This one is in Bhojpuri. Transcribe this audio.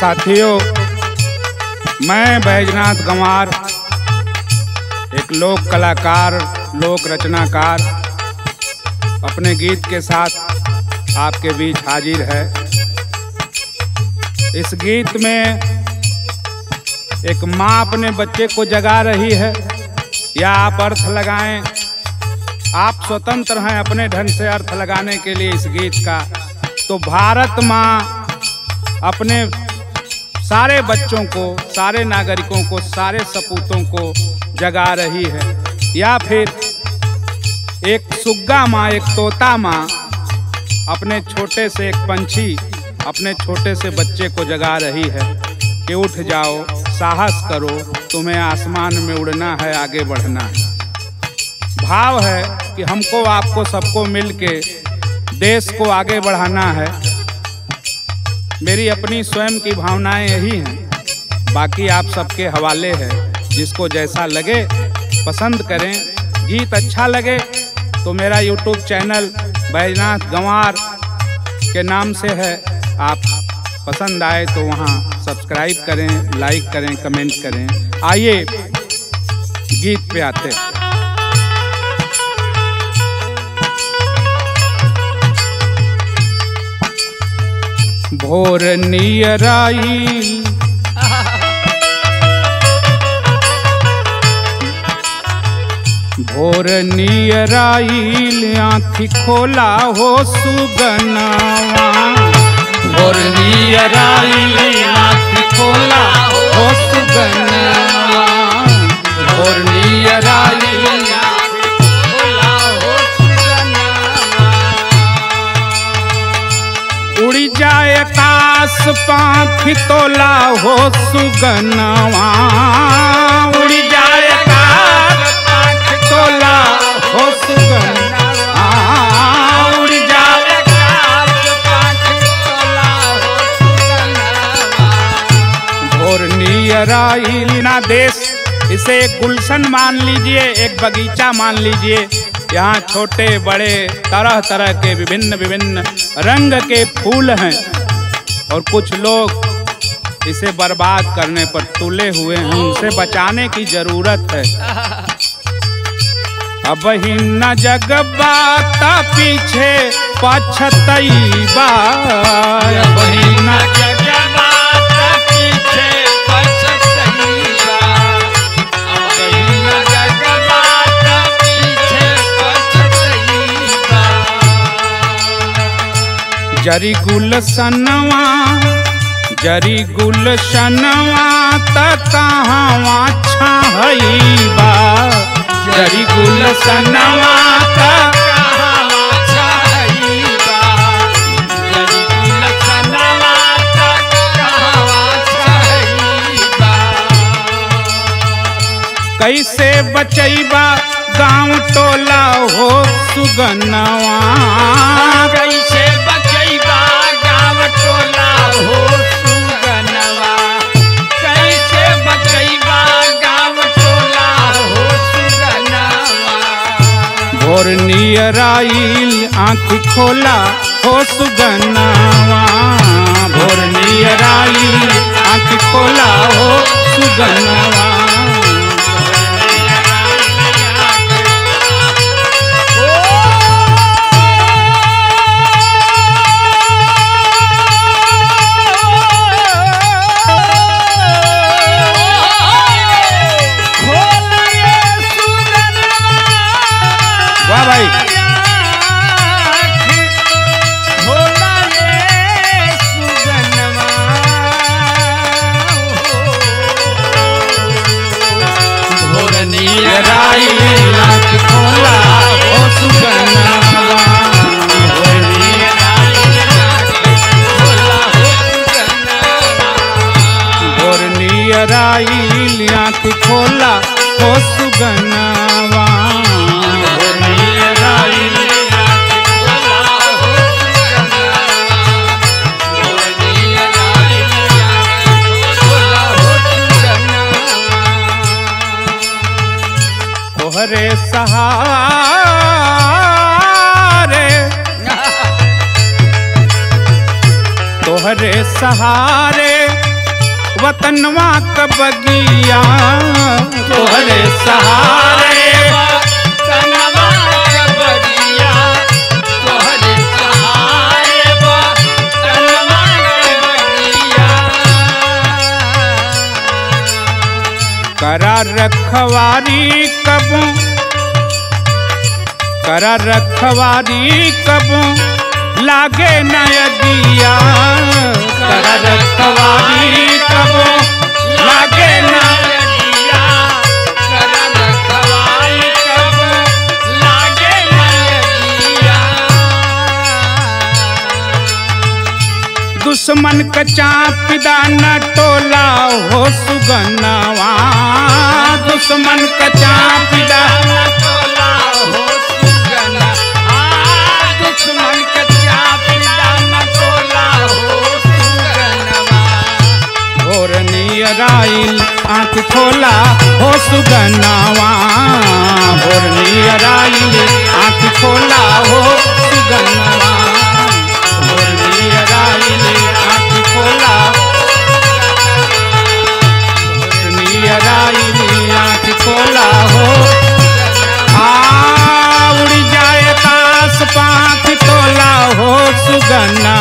साथियों, मैं बैजनाथ गंवार एक लोक कलाकार, लोक रचनाकार अपने गीत के साथ आपके बीच हाजिर है। इस गीत में एक माँ अपने बच्चे को जगा रही है, या आप अर्थ लगाएं, आप स्वतंत्र हैं अपने ढंग से अर्थ लगाने के लिए इस गीत का। तो भारत माँ अपने सारे बच्चों को, सारे नागरिकों को, सारे सपूतों को जगा रही है, या फिर एक सुग्गा माँ, एक तोता माँ अपने छोटे से एक पंछी अपने छोटे से बच्चे को जगा रही है कि उठ जाओ, साहस करो, तुम्हें आसमान में उड़ना है, आगे बढ़ना है। भाव है कि हमको, आपको, सबको मिलके देश को आगे बढ़ाना है। मेरी अपनी स्वयं की भावनाएं यही हैं, बाकी आप सबके हवाले है। जिसको जैसा लगे पसंद करें। गीत अच्छा लगे तो मेरा YouTube चैनल बैजनाथ गंवार के नाम से है, आप पसंद आए तो वहाँ सब्सक्राइब करें, लाइक करें, कमेंट करें। आइए गीत पे आते हैं। भोर नियर आई, भोर नियर आई, आँखी खोला हो सुगनवा। भोर नियर आई, आँखी खोला हो सुगनवा। भोर नियर आई, उड़ी जाए आकाश पाँख तोला हो सुगनवा। उड़ी जाए आकाश पाँख तोला हो सुगनवा। उड़ी जाए आकाश पाँख तोला हो सुगनवा। भोर नियर आई ना देश, इसे एक गुलशन मान लीजिए, एक बगीचा मान लीजिए। यहाँ छोटे बड़े तरह तरह के विभिन्न विभिन्न रंग के फूल हैं, और कुछ लोग इसे बर्बाद करने पर तुले हुए हैं। उनसे बचाने की जरूरत है। अब ही न जगबाता पीछे पछतईबा। अब ही न जगबाता पीछे पछतईबा। अब ही न जगबाता पीछे पछतईबा। जरी गुलशनवा, जरी गुलशनवा त कहाँवा छाहईबा। जरी गुलशनवा त कहाँवा छाहईबा। जरी गुलशनवा त कहाँवा छाहईबा। कैसे बचईबा गाँव टोला हो सुगनवा। कैसे बचईबा गाँव टोला हो सुगनवा। कैसे बचईबा गाँव टोला हो सुगनवा। भोर नियर आई, आँख खोला हो सुगनवा। भोर नियर आई, आँख खोला हो सुगनवा। वाह भाई, भोर नियर आई, आँख खोला हो सुगनवा। भोर नियर आई, आँख खोला हो सुगनवा। भोर नियर आई, आँख खोला हो सुगनवा। तोहरे सहारे, तोहरे सहारे वतनवा क बगिया तोहरे सहारे वतनवा क बगिया तोहरे सहारे वतनवा क बगिया। करा रखवारी कबो करा रखवारी कबो लागे नयदिया करा रखवारी कबो लागे नयदिया करा रखवारी कबो लागे नयदिया। दुश्मन का चापिदा न टोला हो सुगनवा दुश्मन का चापिदा न टोला हो सुगना दुश्मन का चापिदा न टोला हो सुगनवा। भोर नियराइल आँख खोला हो सुगनवा भोर नियराइल आँख खोला हो सुगनवा भोर नियराइल आँख खोला भोर नियराइल आँख खोला हो उड़ जाए तास पाँख तोला हो सुगना